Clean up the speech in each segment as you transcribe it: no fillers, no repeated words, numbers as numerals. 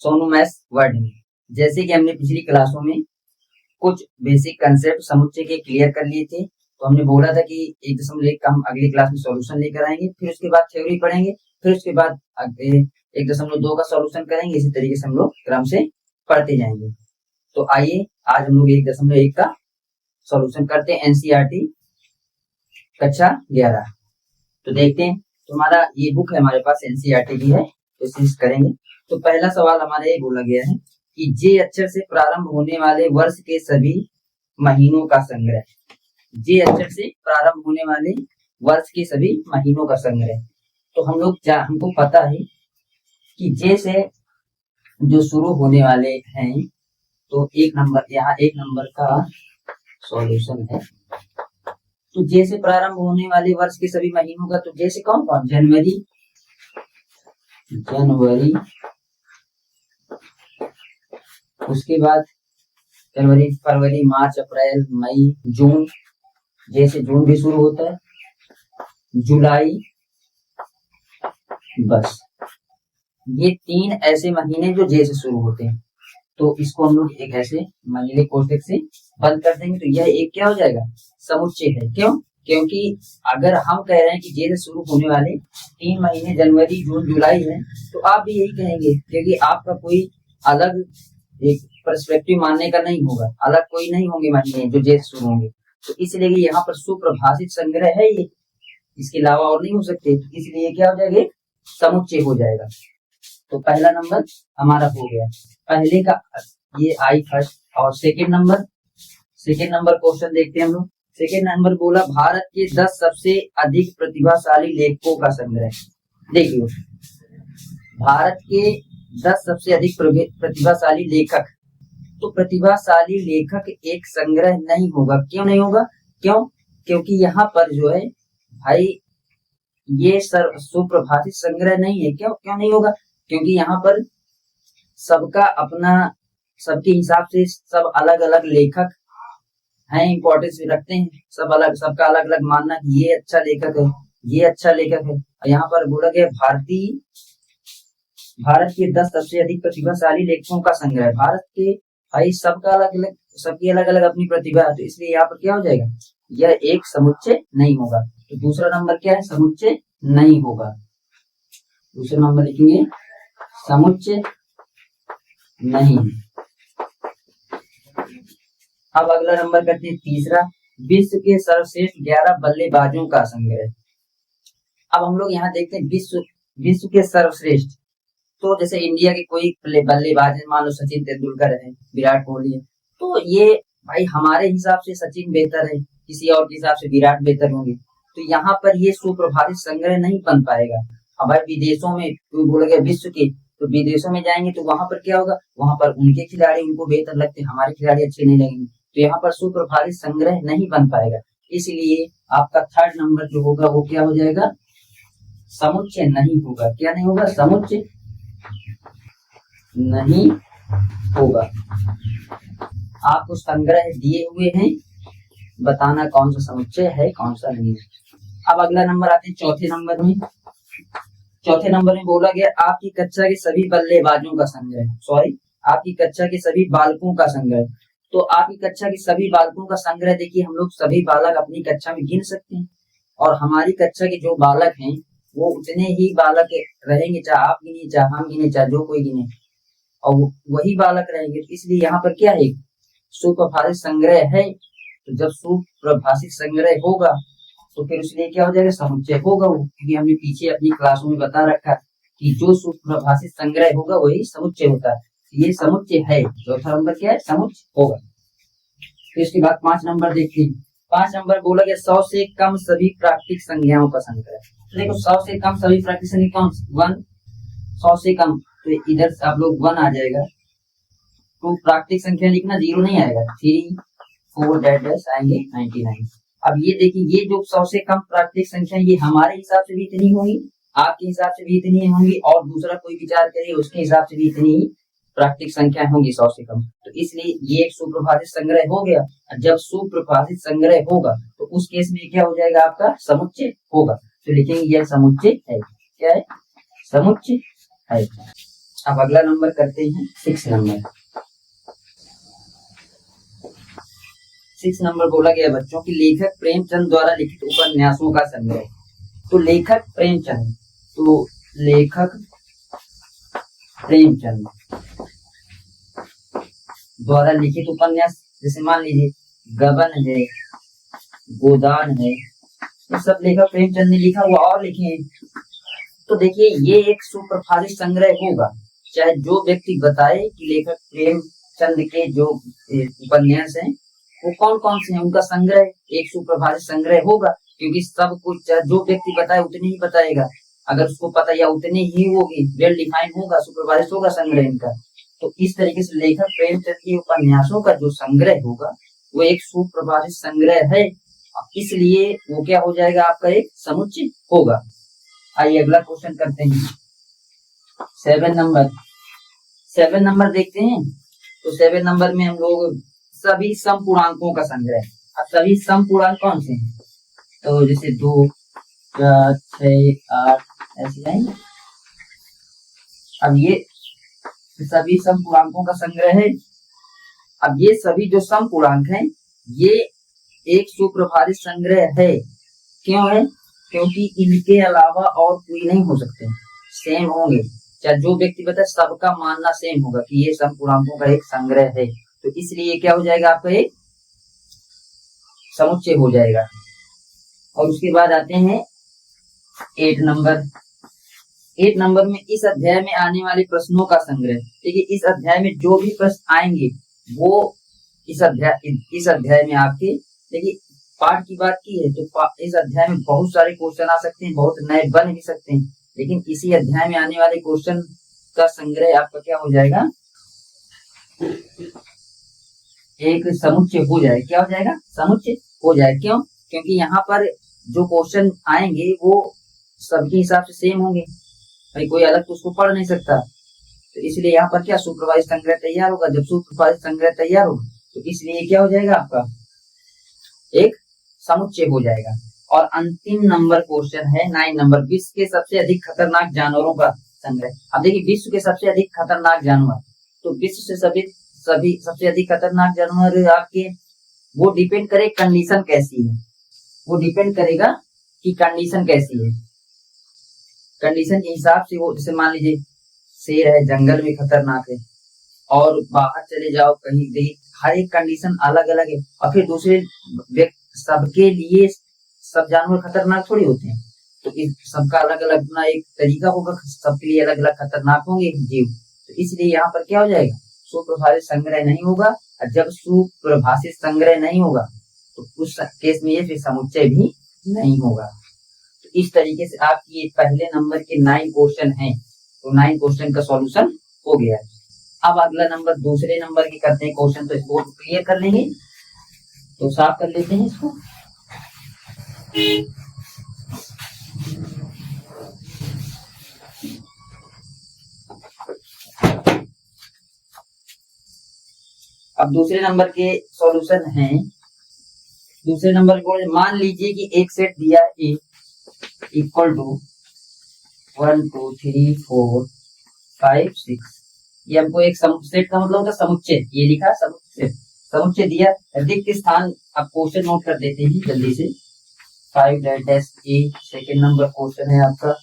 Sonu maths word में। जैसे कि हमने पिछली क्लासों में कुछ बेसिक कंसेप्ट समुच्चय के क्लियर कर लिए थे, तो हमने बोला था कि 1.1 का हम अगली क्लास में सॉल्यूशन लेकर आएंगे, फिर उसके बाद थ्योरी पढ़ेंगे, फिर उसके बाद 1.2 का सॉल्यूशन करेंगे। इसी तरीके से हम लोग क्रम से पढ़ते जाएंगे। तो आइए आज हम लोग 1.1 का सॉल्यूशन करते हैं, एनसीईआरटी कक्षा 11। तो देखते हैं, तो हमारा ये बुक है हमारे पास, एनसीईआरटी की है, तो इसे करेंगे। तो पहला सवाल हमारे ये बोला गया है कि जे अक्षर से प्रारंभ होने वाले वर्ष के सभी महीनों का संग्रह। जे अक्षर से प्रारंभ होने वाले वर्ष के सभी महीनों का संग्रह। तो हमको पता है कि जे से जो शुरू होने वाले हैं, तो यहाँ एक नंबर का सॉल्यूशन है। तो जे से प्रारंभ होने वाले वर्ष के सभी महीनों का, तो जे से कौन कौन? जनवरी, उसके बाद जनवरी, फरवरी, मार्च, अप्रैल, मई, जून, जैसे जून भी शुरू होता है, जुलाई, बस ये 3 ऐसे महीने जो जे से शुरू होते हैं। तो इसको हम लोग एक ऐसे महीने कोष्ठक से बंद कर देंगे, तो यह एक क्या हो जाएगा? समुच्चय है। क्यों? क्योंकि अगर हम कह रहे हैं कि जे से शुरू होने वाले 3 महीने जनवरी, जून, जुलाई है, तो आप भी यही कहेंगे, क्योंकि आपका कोई अलग एक पर्सपेक्टिव मानने का नहीं होगा, अलग कोई नहीं होंगे महीने जो जे से शुरू होंगे। तो इसलिए यहाँ पर सुप्रभाषित संग्रह है ये, इसके अलावा और नहीं हो सकते, तो इसलिए क्या हो जाएगा? समुच्चय हो जाएगा। तो पहला नंबर हमारा हो गया, पहले का ये आई फर्स्ट। और सेकंड नंबर क्वेश्चन देखते हैं हम लोग। सेकंड नंबर बोला भारत के 10 सबसे अधिक प्रतिभाशाली लेखकों का संग्रह। देखिए, भारत के 10 सबसे अधिक प्रतिभाशाली लेखक। तो प्रतिभाशाली लेखक एक संग्रह नहीं होगा। क्यों नहीं होगा? क्योंकि यहाँ पर जो है भाई ये सुप्रभाषित संग्रह नहीं है। क्यों नहीं होगा? क्योंकि यहाँ पर सबका अपना, सबके हिसाब से सब अलग अलग लेखक हैं, इंपॉर्टेंस भी रखते हैं, सबका अलग अलग मानना कि ये अच्छा लेखक है, ये अच्छा लेखक है। यहाँ पर बोला गया भारत के 10 सबसे अधिक प्रतिभाशाली लेखकों का संग्रह। भारत के भाई सबकी अलग अलग अपनी प्रतिभा है, तो इसलिए यहाँ पर क्या हो जाएगा? यह एक समुच्चय नहीं होगा। तो दूसरा नंबर क्या है? समुच्चय नहीं होगा। दूसरा नंबर लिखेंगे समुच्चय नहीं। अब अगला नंबर करते हैं तीसरा, विश्व के सर्वश्रेष्ठ 11 बल्लेबाजों का संग्रह। अब हम लोग यहाँ देखते हैं विश्व के सर्वश्रेष्ठ। तो जैसे इंडिया के कोई बल्लेबाज है, मान लो सचिन तेंदुलकर है, विराट कोहली है, तो ये भाई हमारे हिसाब से सचिन बेहतर है, किसी और के हिसाब से विराट बेहतर होंगे। तो यहाँ पर ये सुप्रभाषित संग्रह नहीं बन पाएगा। अब भाई विदेशों में बोला गया विश्व के, तो विदेशों में जाएंगे तो वहां पर क्या होगा? वहां पर उनके खिलाड़ी उनको बेहतर लगते हैं, हमारे खिलाड़ी अच्छे नहीं लगेंगे, तो यहाँ पर सुप्रभाषित संग्रह नहीं बन पाएगा। इसलिए आपका थर्ड नंबर जो होगा वो क्या हो जाएगा? समुच्चय नहीं होगा। क्या नहीं होगा? समुच्चय नहीं होगा। आपको संग्रह दिए हुए हैं, बताना कौन सा समुच्चय है कौन सा नहीं है। अब अगला नंबर आते हैं चौथे नंबर में। चौथे नंबर में बोला गया आपकी कक्षा के सभी बल्लेबाजों का संग्रह, आपकी कक्षा के सभी बालकों का संग्रह। तो आपकी कक्षा के सभी बालकों का संग्रह, देखिए हम लोग सभी बालक अपनी कक्षा में गिन सकते हैं, और हमारी कक्षा के जो बालक हैं वो उतने ही बालक रहेंगे, चाहे आप गिने, चाहे हम गिने, चाहे जो कोई गिने, और वही बालक रहेंगे। तो इसलिए यहाँ पर क्या है? सुप्रभाषित संग्रह है। तो जब सुप्रभाषित संग्रह होगा तो फिर उसलिए क्या हो जाएगा? समुच्चय होगा वो, क्योंकि हमने पीछे अपनी क्लासों में बता रखा कि जो सुप्रभाषित संग्रह होगा वही समुच्चय होता है। ये समुच्चय है। चौथा नंबर क्या है? समुच्चय होगा। फिर इसके बाद 5 नंबर देखते हैं। 5 नंबर बोला गया 100 से कम सभी प्राकृतिक संज्ञाओं का संग्रह। तो देखो 100 से कम सभी प्राकृतिक संज्ञा कौन? 1। 100 से कम, तो इधर से आप लोग 1 आ जाएगा, तो प्राकृतिक संख्या लिखना 0 नहीं आएगा, 3 4 डैश आएंगे 99। अब ये देखिए, ये जो 100 से कम प्राकृतिक संख्या, ये हमारे हिसाब से भी इतनी होंगी, आपके हिसाब से भी इतनी होंगी, और दूसरा कोई विचार करे उसके हिसाब से भी इतनी ही प्राकृतिक संख्या होंगी 100 से कम। तो इसलिए ये एक सुप्रभाषित संग्रह हो गया। जब सुप्रभाषित संग्रह होगा तो उस केस में क्या हो जाएगा? आपका समुच्चय होगा। तो लिखेंगे यह समुच्चय है। क्या है? समुच्चय है। अब अगला नंबर करते हैं 6 नंबर। 6 नंबर बोला गया बच्चों की लेखक प्रेमचंद द्वारा लिखित उपन्यासों का संग्रह। तो लेखक प्रेमचंद, तो लेखक प्रेमचंद द्वारा लिखित उपन्यास, जैसे मान लीजिए गबन है, गोदान है, ये सब लेखक प्रेमचंद ने लिखा हुआ और लिखे हैं। तो देखिए ये एक सुप्रभावित संग्रह होगा, चाहे जो व्यक्ति बताए कि लेखक प्रेमचंद के जो उपन्यास हैं वो कौन कौन से हैं, उनका संग्रह एक सुप्रभावित संग्रह होगा, क्योंकि सब कुछ चाहे जो व्यक्ति बताए उतने ही बताएगा, अगर उसको पता या उतने ही होगी, वेल डिफाइन होगा, सुप्रभावित होगा संग्रह इनका। तो इस तरीके से लेखक प्रेमचंद के उपन्यासों का जो संग्रह होगा वो एक सुप्रभावित संग्रह है, इसलिए वो क्या हो जाएगा, आपका एक समुच्चय होगा। आइए अगला क्वेश्चन करते हैं 7 नंबर। 7 नंबर देखते हैं। तो 7 नंबर में हम लोग सभी समपूर्णांकों का संग्रह। अब सभी समपूर्णांक कौन से हैं, तो जैसे 2, 4, 6, 8 ऐसे आएंगे। अब ये सभी समपूर्णांकों का संग्रह है। अब ये सभी जो समपूर्णांक हैं ये एक सुप्रभावित संग्रह है। क्यों है, क्योंकि इनके अलावा और कोई नहीं हो सकते, सेम होंगे, चाहे जो व्यक्ति बताए सबका मानना सेम होगा कि ये समपूर्णांकों का एक संग्रह है, तो इसलिए क्या हो जाएगा, आपका एक समुच्चय हो जाएगा। और उसके बाद आते हैं 8 नंबर। 8 नंबर में इस अध्याय में आने वाले प्रश्नों का संग्रह। देखिए इस अध्याय में जो भी प्रश्न आएंगे वो इस अध्याय में आपके, देखिए पाठ की बात की है तो इस अध्याय में बहुत सारे क्वेश्चन आ सकते हैं, बहुत नए बन भी सकते हैं, लेकिन इसी अध्याय में आने वाले क्वेश्चन का संग्रह आपका क्या हो जाएगा, एक समुच्चय हो जाएगा। क्या हो जाएगा, समुच्चय हो जाएगा। क्यों, क्योंकि यहाँ पर जो क्वेश्चन आएंगे वो सबके हिसाब से सेम होंगे, भाई कोई अलग तो उसको पढ़ नहीं सकता, तो इसलिए यहाँ पर क्या सुपरवाइज संग्रह तैयार होगा। जब सुपरवाइज संग्रह तैयार होगा तो इसलिए क्या हो जाएगा, आपका एक समुच्चय हो जाएगा। और अंतिम नंबर क्वेश्चन है 9 नंबर, विश्व के सबसे अधिक खतरनाक जानवरों का संग्रह। अब देखिए विश्व के सबसे अधिक खतरनाक जानवर, तो विश्व से सभी सबसे अधिक खतरनाक जानवर आपके, वो डिपेंड करे कंडीशन कैसी है, वो डिपेंड करेगा कि कंडीशन कैसी है। कंडीशन के हिसाब से वो, जैसे मान लीजिए शेर है, जंगल में खतरनाक है, और बाहर चले जाओ कहीं, देखिए हर एक कंडीशन अलग अलग है। और फिर दूसरे सबके लिए सब जानवर खतरनाक थोड़ी होते हैं, तो इस सबका अलग अलग अपना एक तरीका होगा, सबके लिए अलग अलग खतरनाक होंगे जीव, तो इसलिए यहाँ पर क्या हो जाएगा, सुप्रभावित संग्रह नहीं होगा। और जब सुप्रभाषित संग्रह नहीं होगा तो उस केस में ये फिर समुच्चय भी नहीं होगा। तो इस तरीके से आपकी पहले नंबर के 9 क्वेश्चन हैं, तो 9 क्वेश्चन का सॉल्यूशन हो गया। अब अगला नंबर दूसरे नंबर की करते हैं क्वेश्चन, तो इसको क्लियर कर लेंगे, तो साफ कर लेते हैं इसको। अब दूसरे नंबर के सॉल्यूशन हैं। दूसरे नंबर को मान लीजिए कि एक सेट दिया ए इक्वल टू 1 2 3 4 5 6, ये हमको एक सेट का मतलब होता है समुच्चय, ये लिखा समुच्चय दिया। रिक्त स्थान अब क्वेश्चन नोट कर देते हैं जल्दी से। 5 डैश ए सेकेंड नंबर क्वेश्चन है आपका,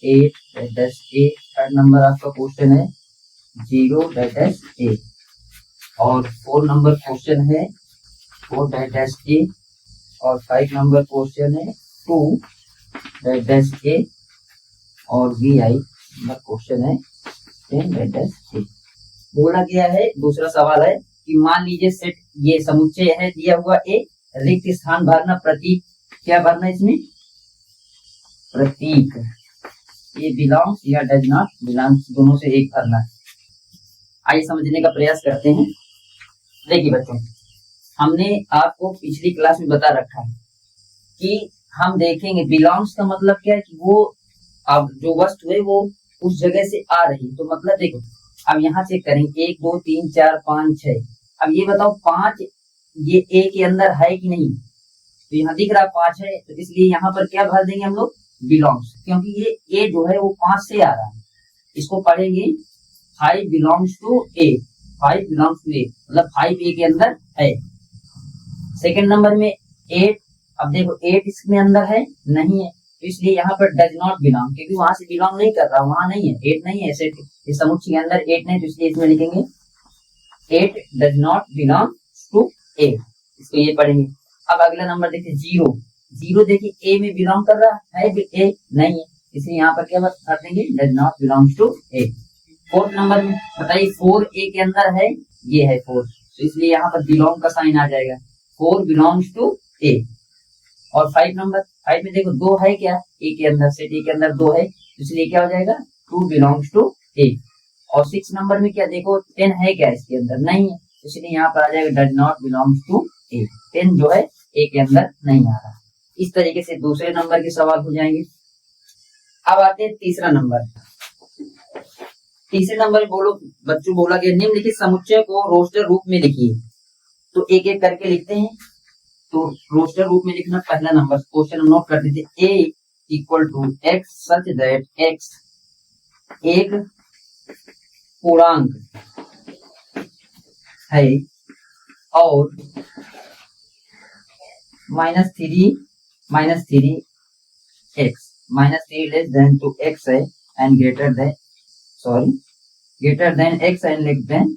8 डैश ए थर्ड नंबर आपका क्वेश्चन है, 0 डैश ए, और 4 नंबर क्वेश्चन है 4 डैश ए, और 5 नंबर क्वेश्चन है 2 डैश ए, और VI नंबर क्वेश्चन है 10 डैश ए। बोला गया है, दूसरा सवाल है कि मान लीजिए सेट ये समुच्चय है दिया हुआ ए, रिक्त स्थान भरना, प्रतीक क्या भरना, इसमें प्रतीक, ये बिलोंग्स या डज नॉट बिलोंग्स, दोनों से एक भरना है। आइए समझने का प्रयास करते हैं। देखिए बच्चों, हमने आपको पिछली क्लास में बता रखा है कि हम देखेंगे बिलोंग्स का मतलब क्या है, कि वो अब जो वस्तु है वो उस जगह से आ रही है। तो मतलब देखो अब यहाँ चेक करेंगे 1 2 3 4 5 6, अब ये बताओ 5 ये ए के अंदर है कि नहीं, तो यहाँ दिख रहा 5 है, तो इसलिए यहाँ पर क्या भर देंगे हम लोग, बिलोंग्स, क्योंकि ये ए जो है वो 5 से आ रहा है। इसको पढ़ेंगे 5 belongs to A, 5 belongs to A मतलब 5 ए के अंदर है। सेकंड नंबर में 8, अब देखो 8 इसमें अंदर है नहीं है, तो इसलिए यहाँ पर डज नॉट बिलोंग, क्योंकि वहां से बिलोंग नहीं कर रहा, वहां नहीं है, 8 नहीं है, सेट इस समुच्चय के अंदर 8 नहीं, तो इसलिए इसमें लिखेंगे 8 डज नॉट बिलोंग टू ए, इसको ये पढ़ेंगे। अब अगला नंबर देखिए 0, 0 देखिए ए में बिलोंग कर रहा है, ए नहीं है, इसलिए यहाँ पर क्या कर देंगे, does not belong to A. Fourth number में बताइए 4 ए के अंदर है, ये है 4, तो इसलिए यहाँ पर बिलोंग का साइन आ जाएगा, 4 बिलोंग्स टू ए। और 5 नंबर, 5 में देखो 2 है क्या ए के अंदर, सेट ए के अंदर 2 है, इसलिए क्या हो जाएगा 2 बिलोंग्स टू ए। और 6 नंबर में क्या देखो 10 है क्या इसके अंदर, नहीं है, इसलिए यहाँ पर आ जाएगा डज नॉट बिलोंग्स टू ए, 10 जो है ए के अंदर नहीं आ रहा। इस तरीके से दूसरे नंबर के सवाल हो जाएंगे। अब आते हैं तीसरा नंबर। तीसरे नंबर में बोलो बच्चों बोला गया निम्नलिखित समुच्चय को रोस्टर रूप में लिखिए, तो एक एक करके लिखते हैं। तो रोस्टर रूप में लिखना, पहला नंबर क्वेश्चन नोट कर दीजिए, a equal to x such that x एक पूर्णांक है और -3 x -3 less than two x है and greater than x and less than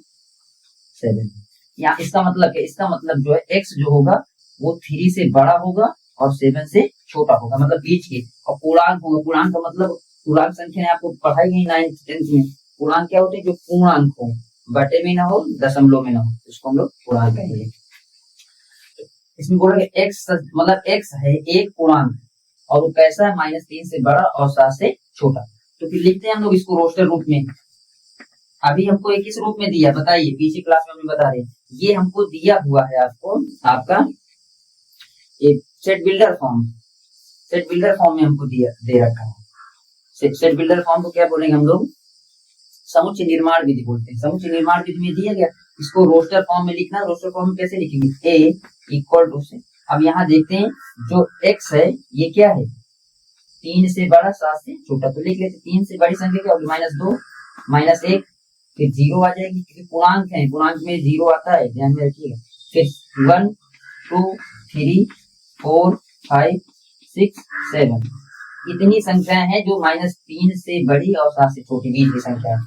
7। यहाँ इसका मतलब क्या, इसका मतलब जो है x जो होगा वो 3 से बड़ा होगा और 7 से छोटा होगा, मतलब बीच के। और पूर्णांक होगा, पूर्णांक का मतलब पूर्णांक संख्या आपको पढ़ाई गई 9th 10th में। पूर्णांक क्या होते हैं, जो पूर्णांक हो, बटे में ना हो, दशमलव में ना हो, उसको हम लोग पूर्णांक कहेंगे। इसमें बोला x मतलब x है एक पूर्णांक और वो कैसा है, -3 से बड़ा और 7 से छोटा। तो फिर लिखते हैं हम लोग इसको रोस्टर रूप में। अभी हमको एक किस रूप में दिया बताइए, पीछे क्लास में हमें बता रहे हैं, ये हमको दिया हुआ है आपको आपका एक set builder form, set builder form में हमको दिया दे रखा है। सेट बिल्डर फॉर्म को क्या बोलेंगे हम लोग, समुच्चय निर्माण विधि बोलते हैं। समुच्चय निर्माण विधि में दिया गया, इसको रोस्टर फॉर्म में लिखना। रोस्टर फॉर्म में कैसे लिखेंगे, a इक्वल टू से, अब यहाँ देखते हैं जो x है ये क्या है, 3 से बड़ा 7 से छोटा, तो लिख लेते 3 से बड़ी संख्या क्या होगी, -2 -1 फिर 0 आ जाएगी, क्योंकि पूर्णांक है, पूर्णांक में 0 आता है, ध्यान में रखिएगा। फिर 1 2 3 4 5 6 7 इतनी संख्याएं हैं जो -3 से बड़ी और 7 से छोटी बीच की संख्या है।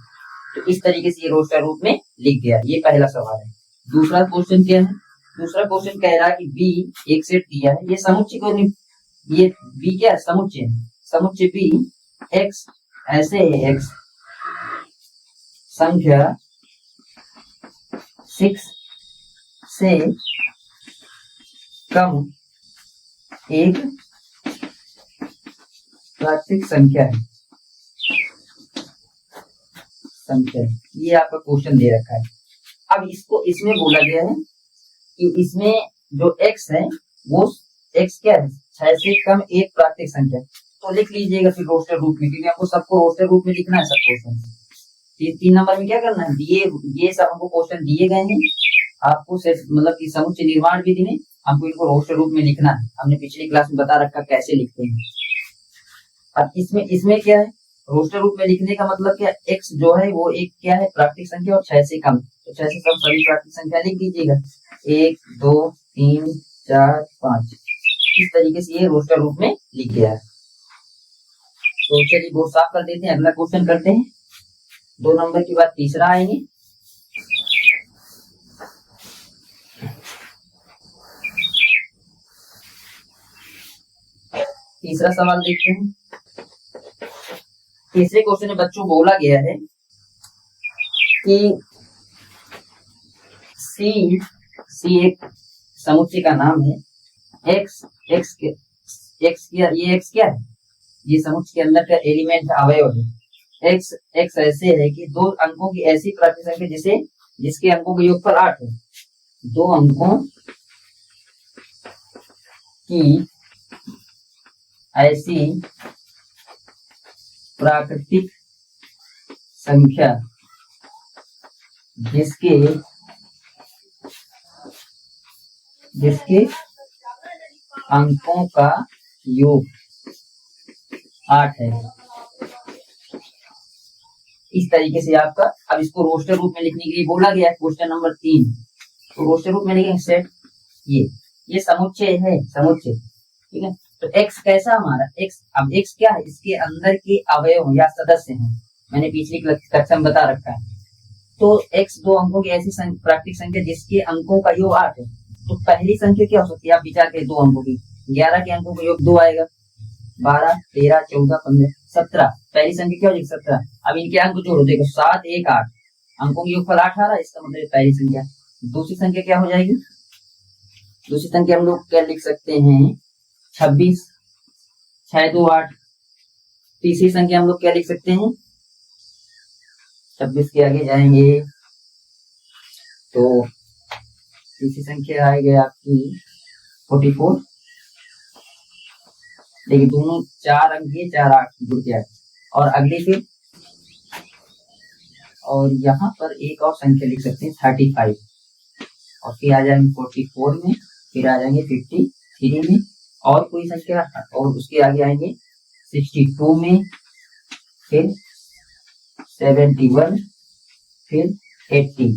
तो इस तरीके से ये रोस्टर रूप में लिख गया। ये पहला सवाल है। दूसरा क्वेश्चन क्या है, दूसरा क्वेश्चन कह रहा है कि बी एक सेट दिया है, ये समुच्चय को, ये बी क्या है, समुच्चय, समुच्चय बी एक्स ऐसे है, एक्स संख्या 6 से कम एक प्राकृतिक संख्या है, ये आपका क्वेश्चन दे रखा है। अब इसको इसमें बोला गया है कि इसमें जो x है वो x क्या है, 6 से कम एक प्राकृतिक संख्या, तो लिख लीजिएगा फिर रोस्टर रूप में, क्योंकि आपको सबको रोस्टर रूप में लिखना है सब क्वेश्चन। 3 नंबर में क्या करना है, ये सब हमको क्वेश्चन दिए गए हैं, आपको सिर्फ मतलब कि समुच्चय निर्माण विधि में हमको इनको रोस्टर रूप में लिखना है। हमने पिछली क्लास में बता रखा कैसे लिखते हैं। अब इसमें क्या है, रोस्टर रूप में लिखने का मतलब क्या, x जो है वो एक क्या है प्राकृतिक संख्या और 6 से कम, तो 6 से कम सभी प्राकृतिक संख्या लिख दीजिएगा, 1 2 3 4 5, इस तरीके से ये रोस्टर रूप में लिख गया है। तो चलिए बोर्ड साफ कर देते हैं, अगला क्वेश्चन करते हैं। 2 नंबर के बाद तीसरा आएंगे। तीसरा सवाल देखते हैं। तीसरे क्वेश्चन में बच्चों बोला गया है कि सी एक समुच्चय का नाम है, x क्या, ये x क्या है, ये समुच्चय के अंदर का एलिमेंट अवयव है। x ऐसे है कि 2 अंकों की ऐसी प्राकृतिक संख्या जिसके अंकों का योगफल 8 है, 2 अंकों की ऐसी प्राकृतिक संख्या जिसके अंकों का योग 8 है, इस तरीके से आपका, अब इसको रोस्टर रूप में लिखने के लिए बोला गया है क्वेश्चन नंबर 3, तो रोस्टर रूप में लिखेंगे सेट ये समुच्चय है, समुच्चय, ठीक है। तो x कैसा हमारा x, अब x क्या है, इसके अंदर के अवयव या सदस्य हैं, मैंने पिछली कक्षा में बता रखा है। तो x दो अंकों की ऐसी प्राकृतिक संख्या जिसके अंकों का योग 8 है। तो पहली संख्या क्या हो सकती है, आप विचार करें, दो अंकों की, 11 के अंकों का योग 2 आएगा, 12, 13, 14, 15, 17, पहली संख्या क्या हो जाएगी 17। अब इनके अंक जोड़ो, देखो 7, 1, 8, अंकों की योगफल 18, इसका मतलब पहली संख्या। दूसरी संख्या क्या हो जाएगी, दूसरी संख्या हम लोग क्या लिख सकते हैं 26, 6, 2, 8। तीसरी संख्या हम लोग क्या लिख सकते हैं, 26 के आगे जाएंगे तो तीसरी संख्या आएगी आपकी 44। देखिए दोनों 4 अंक के 4, 8 जुड़ के आए, और अगली फिर, और यहाँ पर एक और संख्या लिख सकते हैं 35, और फिर आ जाएंगे 44 में, फिर आ जाएंगे 53 में, और कोई संख्या, और उसके आगे आएंगे 62 में, फिर 71, फिर 80।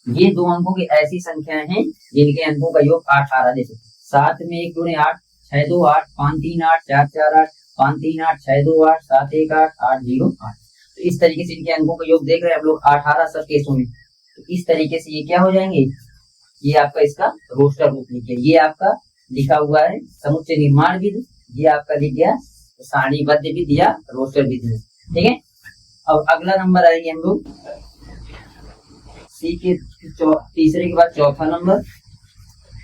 ये दो अंकों की ऐसी संख्याएं हैं जिनके अंकों का योग 18, जैसे 7 में 1 दूनी 8, 6, 2, 8, 5, 3, 8, 4, 4, 8, 5, 3, 8, 6, 2, 8, 7, 1, 8, 8, 0, 8। तो इस तरीके से इनके अंकों का योग देख रहे हैं हम लोग 18 सब केसों में। तो इस तरीके से ये क्या हो जाएंगे, ये आपका इसका रोस्टर रूप लिखिए। ये आपका लिखा हुआ है समुच्चय निर्माण विधि, ये आपका लिख गया सारणीबद्ध विधि या रोस्टर विधि, ठीक है। अब अगला नंबर आएंगे हम लोग सी के तीसरे के बाद चौथा नंबर।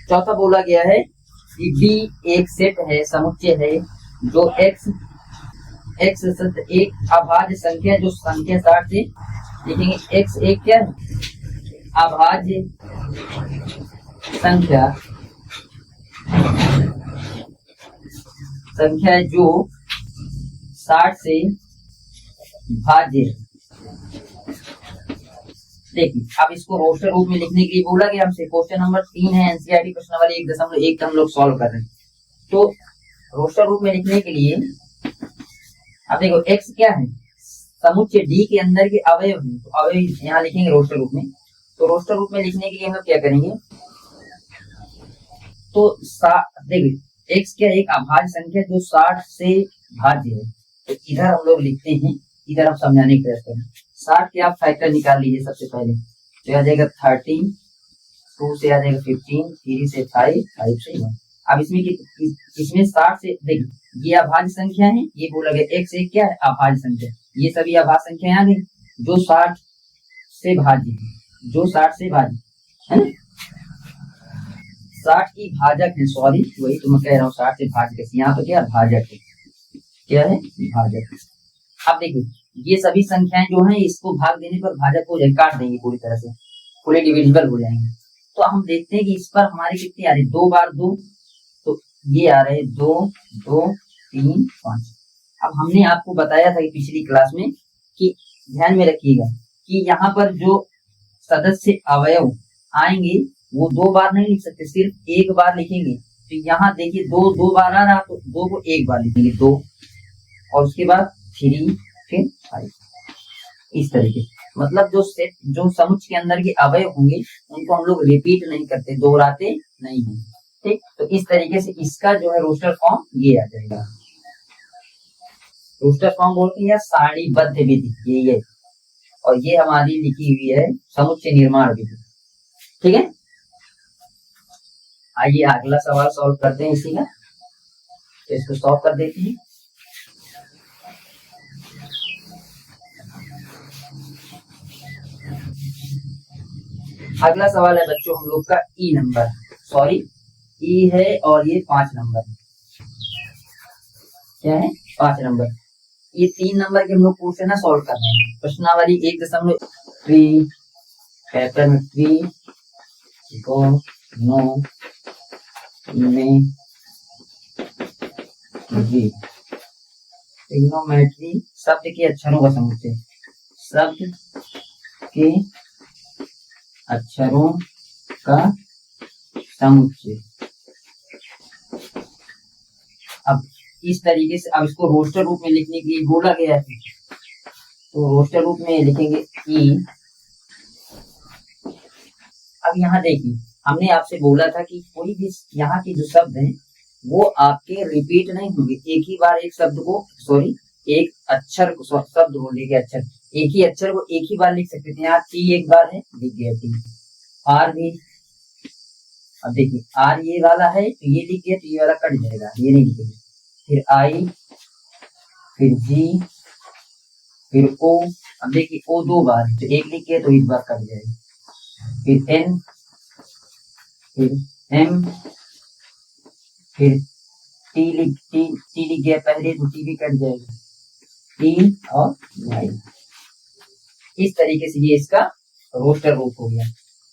चौथा बोला गया है कि डी एक सेट है, समुच्चय है, जो x एक अभाज्य संख्या, जो संख्या 60 से लिखेंगे x एक क्या है, अभाज्य संख्या जो 60 से भाज्य है। देखिए अब इसको रोस्टर रूप में लिखने के लिए बोला गया हमसे, क्वेश्चन नंबर 3 है एनसीईआरटी प्रश्नावली 1.1 हम लोग सॉल्व कर रहे हैं। तो रोस्टर रूप में लिखने के लिए अब देखो x क्या है, समुच्चय डी के अंदर के अवयव हैं, तो अवयव यहाँ लिखेंगे रोस्टर रूप में। तो रोस्टर रूप में लिखने के लिए हम लोग क्या करेंगे, तो देखिए x क्या, एक अभाज्य संख्या जो 60 से भाज्य है। तो इधर हम लोग लिखते हैं, इधर हम समझाने की प्रयास करें। 60 के आप फैक्टर निकाल लीजिए सबसे पहले, तो आ जाएगा 13, 2 से आ जाएगा 15, 3 से 5, 5 से 1। अब इसमें 60 से देखिए ये अभाज्य संख्या है, ये बोला गया x एक क्या है, अभाज्य संख्या। ये सभी अभाज्य संख्या आ गई जो 60 से भाज्य है, जो 60 से भाज्य है ना, 60 की भाजक है, सॉरी वही तो मैं कह रहा हूँ 60 से भाजक, यहाँ तो क्या भाजक है, क्या है भाजक। अब देखिए ये सभी संख्याएं जो हैं इसको भाग देने पर भाजक हो जाएगी, काट देंगे पूरी तरह से, पूरे डिविजिबल हो जाएंगे। तो हम देखते हैं कि इस पर हमारे कितने आ रहे, 2 बार 2, तो ये आ रहे 2, 2, 3, 5। अब हमने आपको बताया था कि पिछली क्लास में कि ध्यान में रखिएगा कि यहाँ पर जो सदस्य अवयव आएंगे वो 2 बार नहीं लिख सकते, सिर्फ 1 बार लिखेंगे। तो यहाँ देखिए 2 बार आ रहा, तो 2 को 1 बार लिखेंगे 2, और उसके बाद 3, फिर 5, इस तरीके से। मतलब जो समुच्चय के अंदर के अवयव होंगे उनको हम लोग रिपीट नहीं करते, दोहराते नहीं हैं, ठीक। तो इस तरीके से इसका जो है रोस्टर फॉर्म ये आ जाएगा, रोस्टर फॉर्म बोलते हैं या सारणीबद्ध विधि, ये और ये हमारी लिखी हुई है समुच्चय निर्माण विधि, ठीक है। आइए अगला सवाल सॉल्व करते हैं इसी का, तो इसको सॉल्व कर देते हैं। अगला सवाल है बच्चों हम लोग का ई नंबर, सॉरी ई है, और ये 5 नंबर क्या है, 5 नंबर। ये 3 नंबर के हम लोग क्वेश्चन है सॉल्व कर रहे हैं, प्रश्नावली 1.3 पैटर्न में ट्रिग्नोमेट्री शब्द के अक्षरों का समुच्चय, शब्द के अक्षरों का समुच्चय। अब इस तरीके से, अब इसको रोस्टर रूप में लिखने के लिए बोला गया है, तो रोस्टर रूप में लिखेंगे ई। अब यहाँ देखिए, हमने आपसे बोला था कि कोई भी यहाँ की जो शब्द हैं वो आपके रिपीट नहीं होंगे, एक ही बार एक शब्द को, सॉरी एक अक्षर को, शब्द बोलेंगे अक्षर, एक ही अक्षर को एक ही बार लिख सकते थे। यहाँ टी एक बार है, लिख गया टी। आर भी, अब देखिए आर ये वाला है तो ये लिख गया, तो ये वाला कट जाएगा, ये नहीं लिखेंगे। फिर आई, फिर जी, फिर ओ। अब देखिए ओ दो बार, तो एक लिख गया तो एक बार कट जाएगा। फिर एन, फिर एम, फिर टी लिख गया पहले तो टी भी कट जाएगा, टी और वाई। इस तरीके से ये इसका रोस्टर रूप हो गया।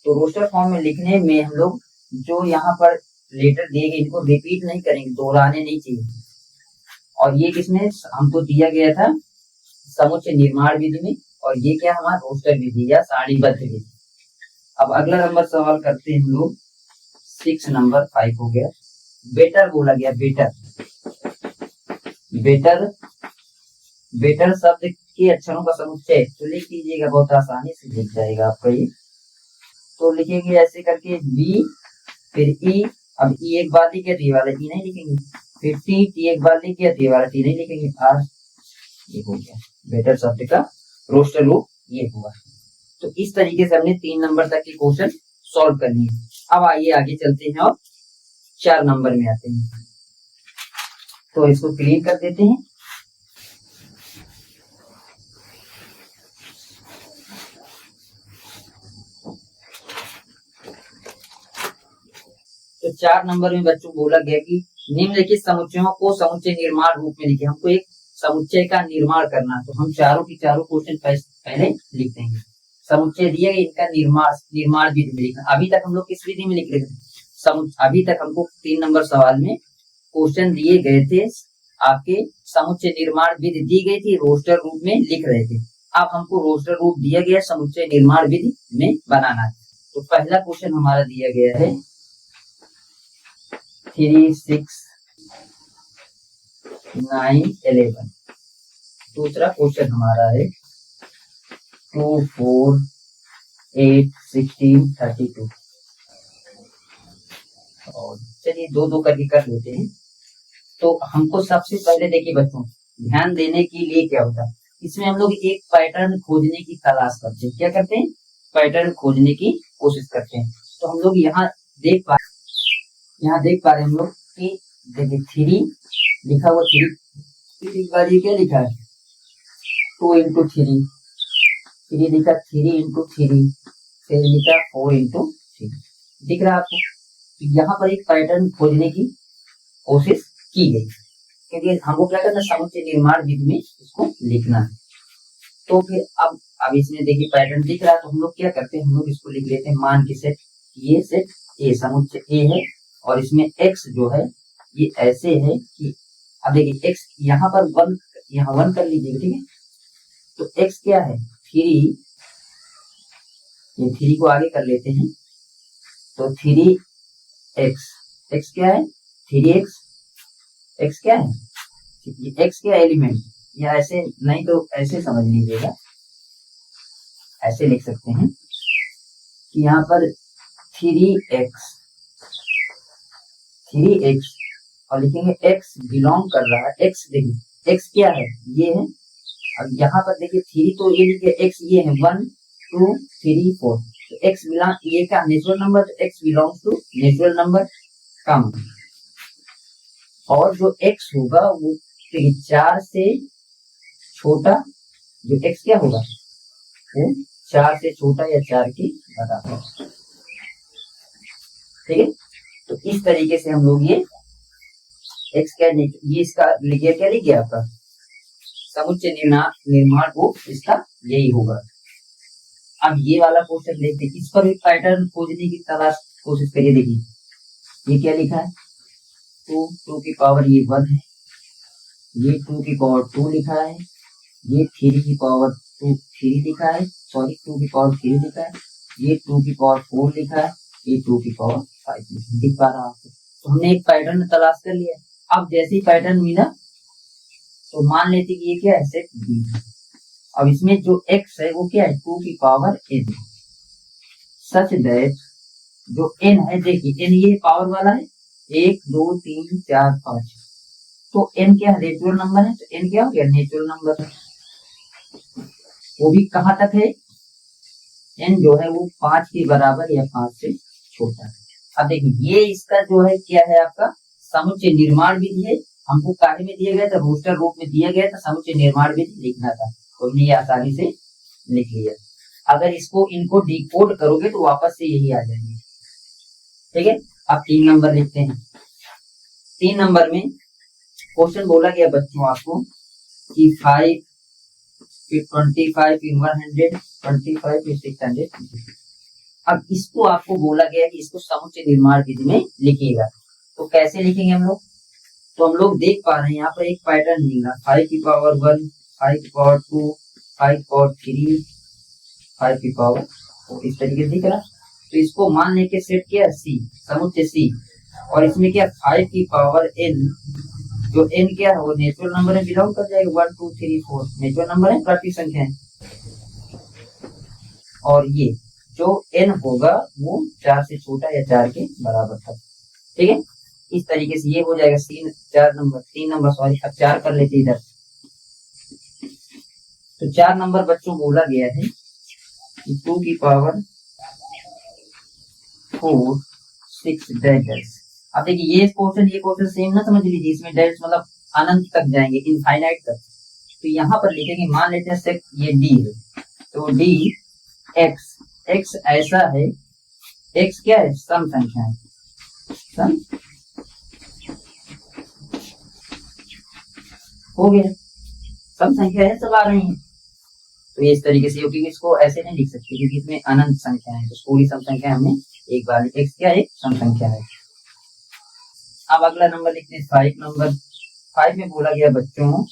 तो रोस्टर फॉर्म में लिखने में हम लोग जो यहाँ पर लेटर दिए गए इनको रिपीट नहीं करेंगे, दोहराने नहीं चाहिए। और ये किसमें हमको दिया गया था, समुच्चय निर्माण विधि में, और ये क्या हमारा रोस्टर विधि या सारणीबद्ध विधि। अब अगला नंबर सवाल करते हैं हम लोग, 6 नंबर 5 हो गया। बेटर बोला गया, बेटर। बेटर, बेटर शब्द के अक्षरों का समुच्चय, तो लिख लीजिएगा, बहुत आसानी से लिख जाएगा आपका ये। तो लिखेंगे ऐसे करके बी, फिर ई। अब ई एक बार लिखे तो ये वाला ई नहीं लिखेंगे, फिर टी एक बार लिखे तो ये वाला टी नहीं लिखेंगे, आर। ये हो गया बेटर शब्द का रोस्टर रूप, ये हुआ। तो इस तरीके से हमने 3 नंबर तक के क्वेश्चन सॉल्व कर लिए। अब आइए आगे चलते हैं और 4 नंबर में आते हैं। तो इसको क्लियर कर देते हैं। तो 4 नंबर में बच्चों बोला गया कि निम्नलिखित समुच्चयों को समुच्चय निर्माण रूप में लिखे। हमको एक समुच्चय का निर्माण करना है, तो हम चारों की चारों क्वेश्चन पहले लिख देंगे। समुच्चय दिया गया, इनका निर्माण विधि में लिखना। अभी तक हम लोग किस विधि में लिख रहे थे, अभी तक हमको 3 नंबर सवाल में क्वेश्चन दिए गए थे, आपके समुच्चय निर्माण विधि दी गई थी, रोस्टर रूप में लिख रहे थे। अब हमको रोस्टर रूप दिया गया, समुच्चय निर्माण विधि में बनाना है। तो पहला क्वेश्चन हमारा दिया गया है 3, 6, 9, 11। दूसरा क्वेश्चन हमारा है 2, 4, 8, 16, 32। और चलिए 2-2 करके कर लेते हैं। तो हमको सबसे पहले देखिए बच्चों, ध्यान देने के लिए क्या होता है, इसमें हम लोग एक पैटर्न खोजने की तलाश करते हैं। क्या करते हैं, पैटर्न खोजने की कोशिश करते हैं। तो हम लोग यहाँ देख पा रहे हैं हम लोग कि देखिए 3 लिखा हुआ, 3 क्या लिखा है, 2 into 3, 3 लिखा, 3 into 3, फिर लिखा 4 into 3। दिख रहा है आपको। तो यहाँ पर एक पैटर्न खोजने की कोशिश की गई, क्योंकि हमको क्या करना, समुच्चय निर्माण विधि में इसको लिखना है। तो फिर अब इसमें देखिए पैटर्न दिख रहा है, तो हम लोग क्या करते हैं, हम लोग इसको लिख लेते हैं मान के सेट। ये सेट ए, समुच्चय ए है, और इसमें x जो है ये ऐसे है कि, अब देखिए x यहाँ पर 1, यहाँ 1 कर लीजिएगा, ठीक है। तो x क्या है 3, ये 3 को आगे कर लेते हैं, तो 3x, x क्या है 3x, x क्या है, ये x क्या एलिमेंट, या ऐसे नहीं तो ऐसे समझ लीजिएगा, ऐसे लिख सकते हैं कि यहाँ पर 3x और लिखेंगे x बिलोंग कर रहा है, x देखिए x क्या है ये है। अब यहाँ पर देखिए 3 तो ये लिखे, x ये है 1, 2, 3, 4, तो x बिलोंग, ये क्या नेचुरल नंबर, तो x belongs to natural number कम। और जो x होगा वो 4 से छोटा, जो x क्या होगा वो 4 से छोटा या 4 के बराबर, ठीक है। तो इस तरीके से हम लोग ये x क्या, ये इसका लिखिए, क्या लिखिए आपका समुच्चय निर्माण को, इसका यही होगा। अब ये वाला क्वेश्चन देखते हैं, इस पर भी पैटर्न खोजने की कोशिश करिए। देखिए ये क्या लिखा है, 2 की पावर ये 1 है, ये 2 की पावर 2 लिखा है, ये 3 की पावर 2 3 लिखा है, सॉरी 2 की पावर 3 लिखा है, ये 2 की पावर 4 लिखा है, ये 2 की पावर 5 दिख पा रहा है आपको। तो हमने एक पैटर्न तलाश कर लिया। अब जैसे ही पैटर्न मिला तो मान लेते कि ये क्या है सेट बी, अब इसमें जो x है वो क्या है 2 की पावर n, सच दैट जो n है, देखिए n ये पावर वाला है 1 2 3 4 5, तो n क्या है नेचुरल नंबर है, तो n क्या हो गया नेचुरल नंबर, वो भी कहाँ तक है, n जो है वो 5 के बराबर या 5 से छोटा है। अब देखिए ये इसका जो है क्या है आपका समुच्चय निर्माण विधि है, हमको कार्य में दिया गया था, रोस्टर रूप में दिया गया था, समुच्चय निर्माण विधि लिखना था, तो हमने ये आसानी से लिख लिया। अगर इसको इनको डिकोड करोगे तो वापस से यही आ जाएंगे। ठीक है, अब 3 नंबर लिखते हैं। 3 नंबर में क्वेश्चन बोला गया बच्चों आपको कि 5 फिर 25 इन 100 25 फिर 600। अब इसको आपको बोला गया कि इसको समुच्चय निर्माण विधि में लिखिएगा, तो कैसे लिखेंगे हम लोग, तो हम लोग देख पा रहे हैं यहाँ पर एक पैटर्न मिल रहा, 5 की पावर 1 5 की पावर 2 5 की पावर 3 5 की पावर 4, इस तरीके से दिख रहा। तो इसको मान लेके सेट किया सी, समुच्चय सी, और इसमें क्या 5 की पावर n, जो n क्या है वो नेचुरल नंबर में बिलोंग कर जाएगा, 1 2 3 4 नेचुरल नंबर है, प्राकृतिक संख्या है, और ये जो n होगा वो 4 से छोटा या 4 के बराबर था। ठीक है, इस तरीके से ये हो जाएगा 3 नंबर सॉरी, अब 4 कर लेते इधर। तो 4 नंबर बच्चों बोला गया है कि 2 की पावर 4 6 डेल्स। अब देखिए ये क्वेश्चन सेम ना समझ लीजिए, इसमें डेल्स मतलब अनंत तक जाएंगे, इनफाइनाइट तक। तो यहाँ पर लिखेंगे, मान लेते हैं ये d है, तो d x ऐसा है, x क्या है सम संख्या है, सम हो गया, सम संख्या है, सब आ रही है। तो ये इस तरीके से, क्योंकि इसको ऐसे नहीं लिख सकते क्योंकि इसमें अनंत संख्या है, तो पूरी सम संख्या हमने एक बार x क्या है सम संख्या है। अब अगला नंबर लिखते हैं 5 नंबर। 5 में बोला गया बच्चों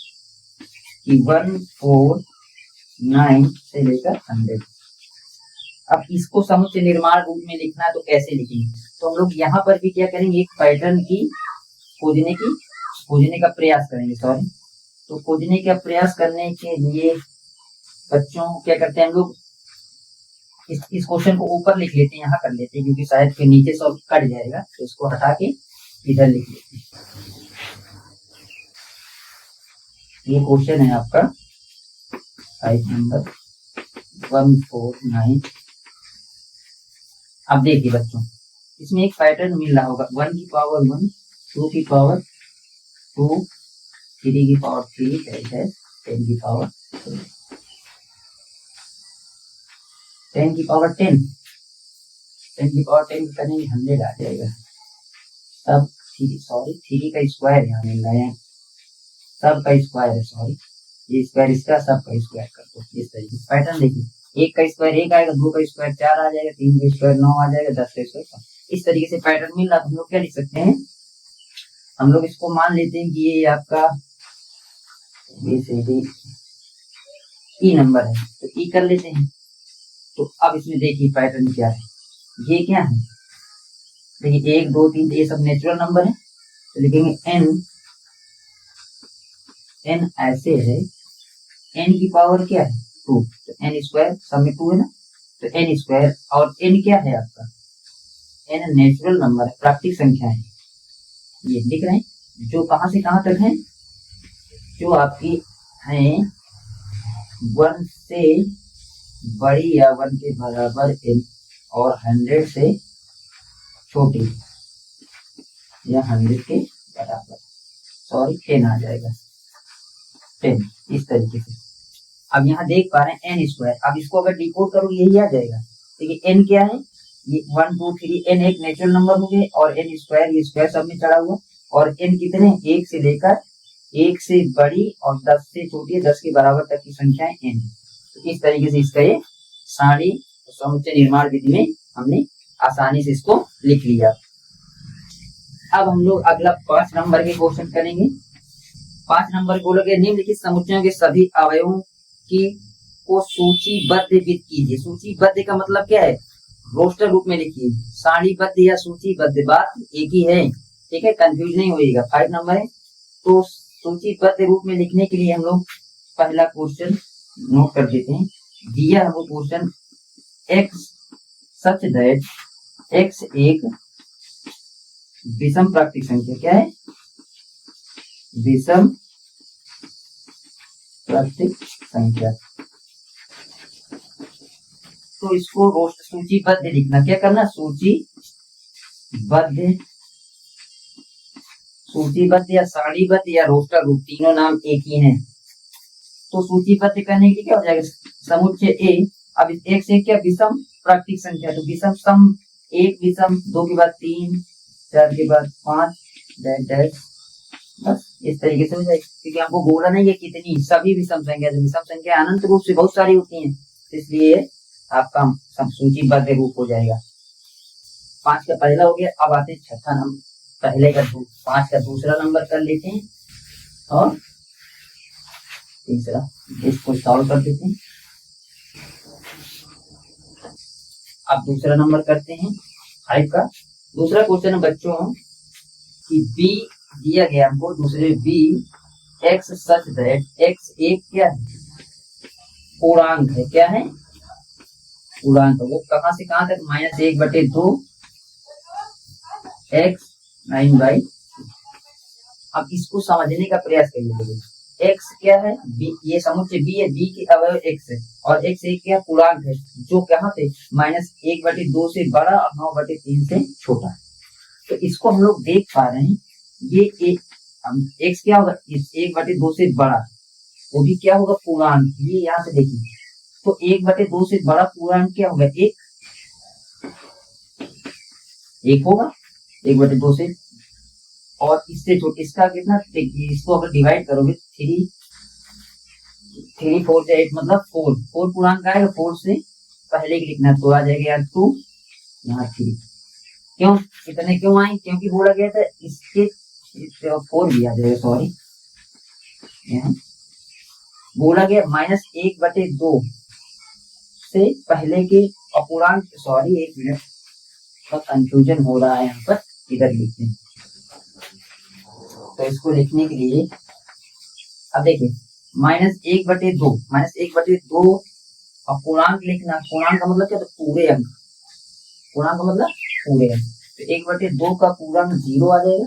कि 1 4 9 से लेकर 100। अब इसको समुच्चय निर्माण रूप में लिखना है तो कैसे लिखेंगे, तो हम लोग यहाँ पर भी क्या करेंगे, एक पैटर्न की खोजने का प्रयास करेंगे, सॉरी। तो खोजने का प्रयास करने के लिए बच्चों क्या करते हैं हम लोग, इस क्वेश्चन को ऊपर लिख लेते हैं, यहाँ कर लेते हैं क्योंकि शायद फिर नीचे सब कट जाएगा, तो इसको हटा के इधर लिख लेते हैं। ये क्वेश्चन है आपका 5 नंबर 1 4 9। अब देखिए बच्चों, इसमें एक पैटर्न मिल रहा होगा, 1 की पावर 1 2 की पावर 2 3 की पावर 3 10 की पावर 10 की पावर 10 की पावर 10 करेंगे 100 आ जाएगा। सब 3 का स्क्वायर यहाँ मिल रहा है, सब का स्क्वायर है, सॉरी ये स्क्वायर इसका, सब का स्क्वायर कर दो। इस तरीके से पैटर्न देखिए, 1 का स्क्वायर 1 आएगा, 2 का स्क्वायर 4 आ जाएगा, 3 का स्क्वायर 9 आ जाएगा, 10 का स्क्वायर, इस तरीके से पैटर्न मिल रहा। हम लोग क्या लिख सकते हैं, हम लोग इसको मान लेते हैं कि ये आपका ई नंबर है, तो ई कर लेते हैं। तो अब इसमें देखिए पैटर्न क्या है, ये क्या है, देखिए 1 2 3 ये सब नेचुरल नंबर है, तो लिखेंगे n ऐसे है, n की पावर क्या है 2, तो n स्क्वायर सब में 2 है ना, तो n स्क्वायर, और n क्या है आपका, n नेचुरल नंबर है, प्राकृतिक संख्या है, ये लिख रहे हैं, जो कहां से कहां तक है, जो आपकी है 1 से बड़ी या 1 के बराबर n, और 100 से छोटी या 100 के बराबर, सॉरी 10 आ जाएगा, 10 इस तरीके से। अब यहाँ देख पा रहे हैं n स्क्वायर, अब इसको अगर डिकोड करो यही आ जाएगा। देखिए n क्या है, ये 1 2 3 n एक नेचुरल नंबर हो गए, और n स्क्वायर ये स्क्वायर सब में चढ़ा हुआ, और n कितने 1 से लेकर 1 से बड़ी और 10 से छोटी है, 10 के बराबर तक की संख्या है n। तो इस तरीके से इसका ये सारी समुच्चय निर्माण विधि में हमने आसानी से इसको लिख लिया। अब हम लोग अगला 5 नंबर के क्वेश्चन करेंगे। 5 नंबर बोलोगे, निम्नलिखित समुच्चयों के सभी अवयवों की को सूचीबद्ध कीजिए। सूचीबद्ध का मतलब क्या है, रोस्टर रूप में लिखिए, सारणीबद्ध या सूचीबद्ध बात एक ही है, ठीक है, कंफ्यूज नहीं होइएगा। 5 नंबर है, तो सूचीबद्ध रूप में लिखने के लिए हम लोग पहला क्वेश्चन नोट कर देते हैं। दिया है वो question x such that x एक विषम प्राकृतिक संख्या। क्या है? विषम प्राकृतिक संख्या। तो इसको सूचीबद्ध लिखना। क्या करना? सूचीबद्ध या सारणीबद्ध या रोस्टर रूप, तीनों नाम एक ही हैं। तो सूचीबद्ध करने के क्या हो जाएगा? समुच्चय ए। अब एक से क्या? विषम प्राकृतिक संख्या, तो विषम सम एक विषम, 2 के बाद 3, 4 के बाद 5, डैश बस इस तरीके से हो जाएगा। क्योंकि हमको बोला नहीं है कितनी, सभी विषम संख्या। जो विषम संख्या अनंत रूप से बहुत सारी होती हैं, इसलिए आपका सूचीबद्ध रूप हो जाएगा। 5 का पहला हो गया। अब आते हैं छठा नंबर। पहले का 5 का दूसरा नंबर कर लेते हैं और तीसरा, इसको सॉल्व कर देते हैं। अब दूसरा नंबर करते हैं 5 का। दूसरा क्वेश्चन है बच्चों कि बी दिया गया हमको, दूसरे B x such that x एक क्या है? पूर्णांक है। क्या है? पूर्णांक। वो कहां से कहां तक? -1/2 एक्स 9/। अब इसको समझने का प्रयास करिए। एक्स क्या है? बी, ये समुच्चय बी है, बी के अवयव एक्स है और एक्स एक क्या? पूर्णांक है, जो कहाँ से? -1/2 से बड़ा और 9/3 से छोटा। तो इसको हम लोग देख पा रहे हैं, ये एक्स क्या होगा? 1/2 से बड़ा, वो भी क्या होगा? पूर्णांक। ये यहाँ से देखिए, तो 1/2 से बड़ा पूर्णांक क्या होगा? एक होगा 1/2 से, और इससे छोटे इसका कितना? देखिए, इसको अगर डिवाइड करोगे 3 4 से 8 मतलब 4 पूर्णांक आएगा। 4 से पहले की लिखना, तो आ जाएगा यार 2, यहाँ 3। क्यों इतने क्यों आए? क्योंकि बोला गया था इसके 4 भी आ जाएगा, सॉरी, बोला गया -1/2 से पहले के अपूर्णांक। सॉरी, एक मिनट, बहुत कंफ्यूजन हो रहा है यहाँ पर। इधर लिखते हैं, तो इसको लिखने के लिए अब देखिए -1/2 अपूर्णांक लिखना। पूर्णांक का मतलब क्या? तो पूरे अंक। पूर्णांक का मतलब पूरे अंक। तो 1/2 का पूर्णांक 0 आ जाएगा,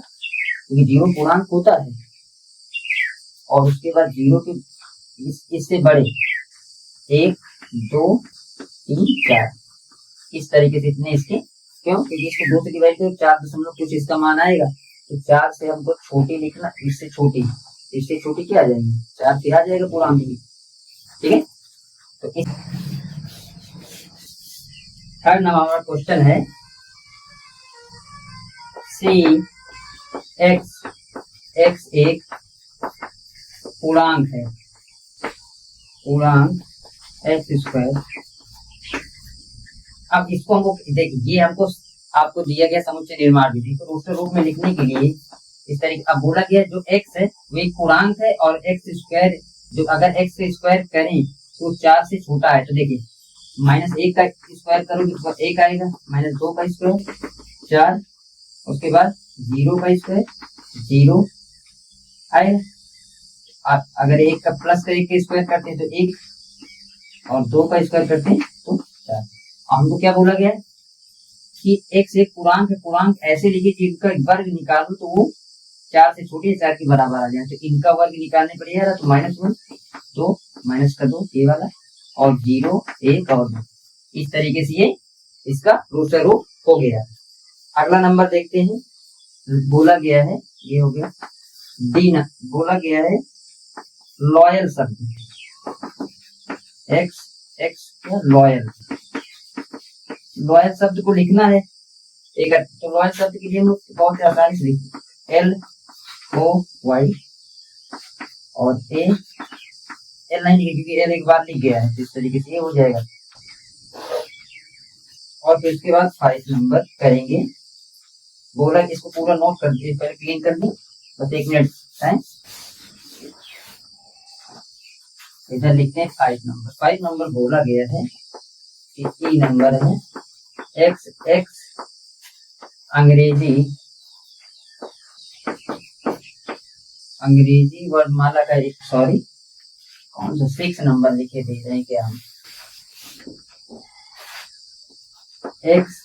क्योंकि 0 पूर्णांक होता है। और उसके बाद 0 के इससे बड़े 1 2 3 4, इस तरीके से इतने इसके। क्यों? क्योंकि इसको 2 से डिवाइड करो 4 दशमलव कुछ इसका मान आएगा, तो 4 से हमको छोटी लिखना, इससे छोटी क्या आ जाएगी? 4 से आ जाएगा पूर्णांक भी। ठीक है, तो इस थर्ड नंबर हमारा क्वेश्चन है सी एक्स एक पूर्णांक है, पूर्णांक x²। अब इसको हमको देखिए, ये हमको आपको दिया गया समुच्चय निर्माण विधि को दूसरे रूप में लिखने के लिए इस तरीके। अब बोला गया जो x है वो एक पूर्णांक है, और x², जो अगर x का स्क्वायर करें तो 4 से छोटा है। तो देखिए, -1 का स्क्वायर करोगे तो 1 आएगा, -2 का स्क्वायर 4, उसके बाद 0 का स्क्वायर 0 आएगा। अगर 1 का प्लस का 1 का स्क्वायर करते हैं तो 1, और 2 का स्क्वायर करते हैं तो 4। हमको क्या बोला गया कि x एक पूर्णांक है। पूर्णांक ऐसे लिखिए कि इनका वर्ग निकालो तो वो 4 से छोटे 4 के बराबर आ जाए। तो इनका वर्ग निकालने पर यह रहा, तो -1 2 -2 ये वाला, और 0 1 और 2। इस तरीके से ये इसका दूसरा रूप हो गया। अगला नंबर देखते हैं। बोला गया है, ये हो गया डी ना, बोला गया है लॉयल शब्द, एक्स लॉयल शब्द को लिखना है एक। तो लॉयल शब्द के लिए हम लोग बहुत आसानी से लिखते हैं, LOY और L नहीं लिखे क्योंकि L एक बार लिख गया है, तो इस तरीके से ये हो जाएगा। और फिर इसके बाद 5 नंबर करेंगे। बोला इसको पूरा नोट कर दिए, पहले क्लीन कर ली, बस 1 मिनट है। इधर लिखते हैं 5 नंबर। 5 नंबर बोला गया है कि ई नंबर है x अंग्रेजी वर्णमाला का एक, सॉरी कौन सा 6 नंबर लिखे दे रहे हैं क्या हम? एक्स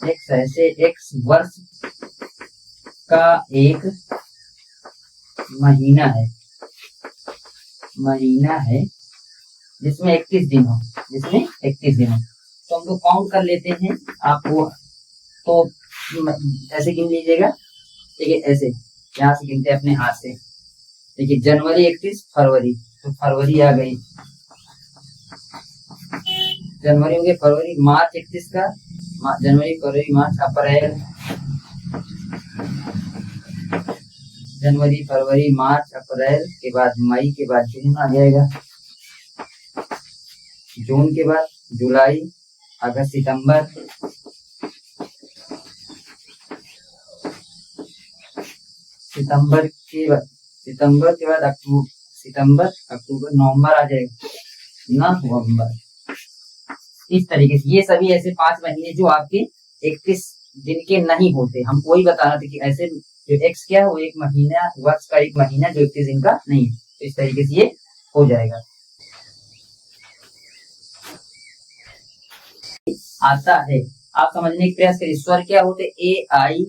एक्स ऐसे एक्स वर्ष का एक महीना है, जिसमें 31 दिन हो, तो हम लोग काउंट कर लेते हैं आपको। तो ऐसे गिन लीजिएगा, ठीक है, ऐसे यहाँ से गिनते हैं अपने हाथ से। देखिए जनवरी 31 फरवरी, तो फरवरी आ गई, जनवरी हो गई, फरवरी, मार्च 31 का जनवरी फरवरी मार्च अप्रैल, जनवरी फरवरी मार्च अप्रैल के बाद मई के बाद जून आ जाएगा, जून के बाद जुलाई अगस्त सितंबर, सितंबर के बाद अक्टूबर नवंबर आ जाएगा, नवंबर। इस तरीके से ये सभी ऐसे 5 महीने जो आपके 31 दिन के नहीं होते, हम वही बता रहे थे कि ऐसे जो एक्स क्या है वो एक महीना, वर्ष का एक महीना जो 31 दिन का नहीं है, तो इस तरीके से ये हो जाएगा। आता है, आप समझने की प्रयास करिए। स्वर क्या होते? ए आई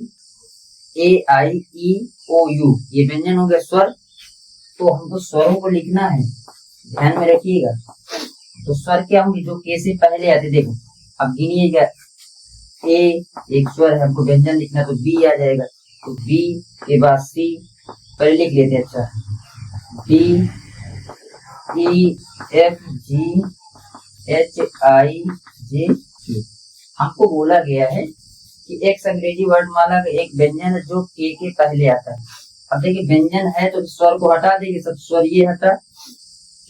ई ओ यू, ये व्यंजन हो गया स्वर। तो हमको स्वरों को लिखना है, ध्यान में रखिएगा। तो स्वर क्या होंगे? जो के से पहले आते, देखो अब गिनिएगा, ए एक स्वर है, हमको व्यंजन लिखना, तो बी आ जाएगा, तो बी के बाद सी, पहले लिख लेते हैं, अच्छा, B E F G H I J K. हमको बोला गया है कि एक्स अंग्रेजी वर्णमाला का एक व्यंजन है जो के पहले आता है। अब देखिए व्यंजन है तो स्वर को हटा देंगे, सब स्वर ये हटा,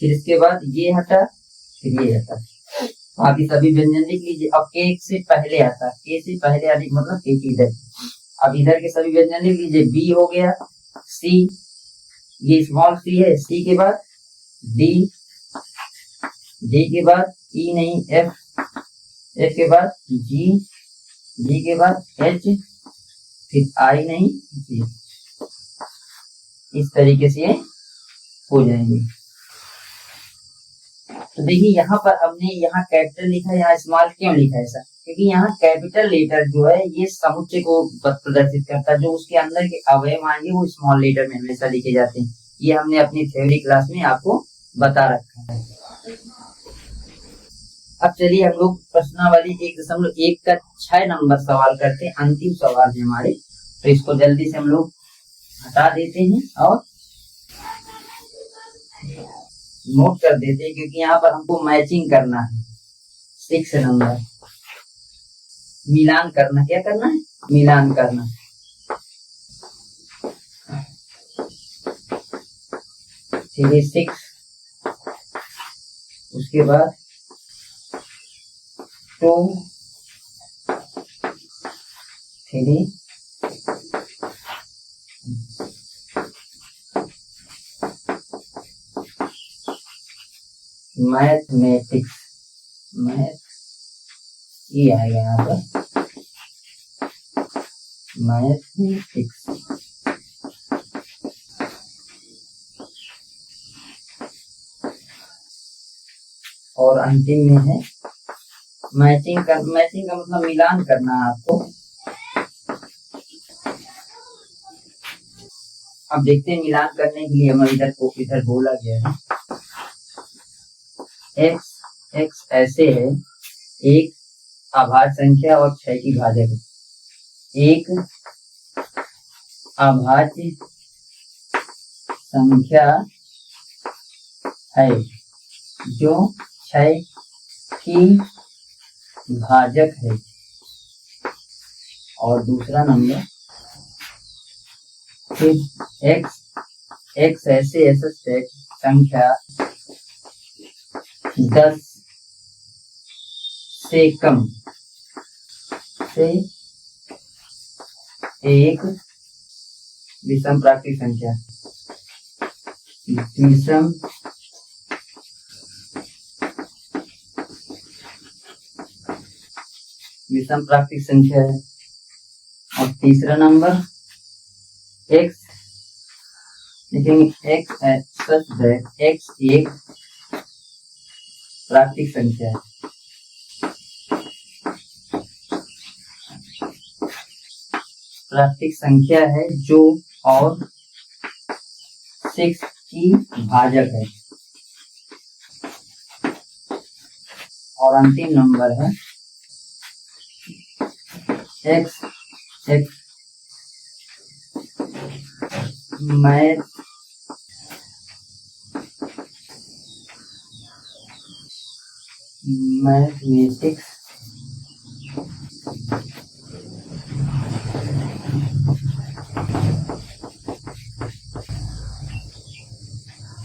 फिर इसके बाद ये हटा, फिर ये हटा, बाकी सभी व्यंजन लिख लीजिए। अब के से पहले आता है, के से पहले आने का मतलब के की इधर। अब इधर के सभी व्यंजन लिख लीजिए। बी हो गया, सी, ये स्मॉल सी है, सी के बाद डी, डी के बाद ई नहीं एफ, एफ के बाद जी, जी के बाद एच, फिर आई नहीं जी। इस तरीके से हो जाएंगे। तो देखिए यहाँ पर हमने यहाँ कैपिटल लिखा है, यहाँ स्मॉल क्यों लिखा है ऐसा? क्योंकि यहाँ कैपिटल लेटर जो है ये समुच्चय को प्रदर्शित करता है, जो उसके अंदर के अवयव आएंगे वो स्मॉल लेटर में हमेशा लिखे जाते हैं। ये हमने अपनी थ्योरी क्लास में आपको बता रखा है। अब चलिए हम लोग प्रश्नावली 1.1 का 6 नंबर सवाल करते हैं, अंतिम सवाल है हमारे। तो इसको जल्दी से हम लोग हटा देते हैं और नोट कर देते हैं, क्योंकि यहाँ पर हमको मैचिंग करना है। 6 नंबर मिलान करना, क्या करना है? मिलान करना। चलिए 6, उसके बाद 2 3 मैथमेटिक्स, मैथ ये आएगा यहाँ पर मैथमेटिक्स। और अंतिम में है मैचिंग का मतलब मिलान करना है आपको। अब देखते हैं मिलान करने के लिए हमें इधर बोला गया है एक्स ऐसे है, एक अभाज्य संख्या और 6 की भाजक है। एक अभाज्य संख्या है जो 6 की भाजक है, और दूसरा नंबर फिर एक्स ऐसे संख्या 10 से कम से एक विषम प्राकृतिक संख्या, विषम प्राकृतिक संख्या है। और तीसरा नंबर x लिखेंगे x सच दैट x एक प्राकृतिक संख्या है। प्राकृतिक संख्या है जो और 6 की भाजक है। और अंतिम नंबर है x एक मैथमेटिक्स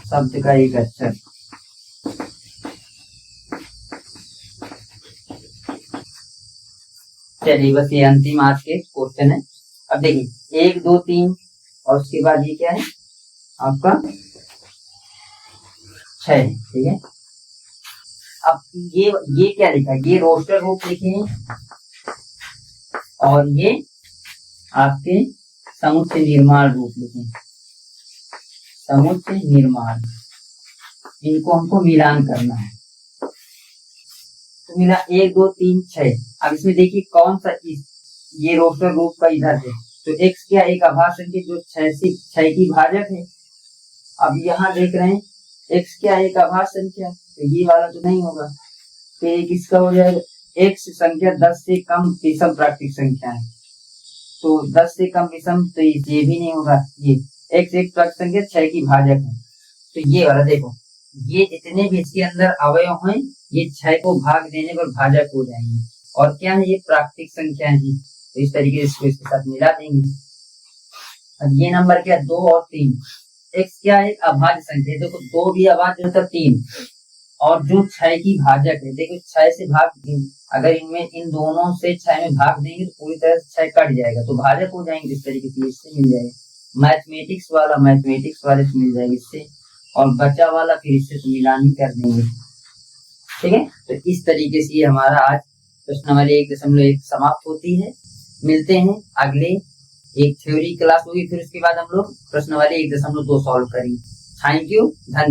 शब्द का एक अक्षर। चलिए बस ये अंतिम आज के क्वेश्चन है। अब देखिए 1 2 3 और उसके बाद ये क्या है आपका 6, ठीक है। अब ये क्या लिखा है, ये रोस्टर रूप लिखे हैं और ये आपके समुच्चय निर्माण रूप लिखे हैं। समुच्चय निर्माण, इनको हमको मिलान करना है। तो मिला 1 2 3 6। अब इसमें देखिए कौन सा ये रोस्टर रूप का इधर है, तो x क्या एक अभाज्य संख्या जो 6 की भाजक है। अब यहाँ देख रहे हैं x क्या एक अभाज्य संख्या, तो ये वाला तो नहीं होगा, तो ये किसका हो जाएगा, x संख्या 10 से कम विषम प्राकृतिक संख्या है, तो 10 से कम विषम, तो ये भी नहीं होगा। ये x एक प्राकृतिक संख्या 6 की भाजक है, तो ये वाला देखो, ये जितने भी इसके अंदर अवयव हैं ये 6 को भाग देने पर भाजक हो जाएंगे। और क्या है, ये प्राकृतिक संख्या है, तो इस तरीके से इसको इसके साथ मिला देंगे। अब ये नंबर क्या, 2 और 3। x क्या है, अभाज्य संख्या, देखो 2 भी अभाज्य होता 3, और जो 6 की भाजक है, देखो 6 से भाग, अगर इनमें इन दोनों से 6 में भाग देंगे तो पूरी तरह से 6 कट जाएगा, तो भाजक हो जाएंगे। इस तरीके से इससे मिल जाएगा। मैथमेटिक्स वाले से मिल जाएगा इससे, और बचा वाला फिर इससे तो मिलान ही कर देंगे, ठीक है। तो इस तरीके से ये हमारा आज प्रश्न नंबर 1.1 समाप्त होती है। मिलते हैं अगले एक थ्योरी क्लास होगी, फिर उसके बाद हम लोग प्रश्न वाले 1.2 सॉल्व करेंगे। थैंक यू, धन्यवाद।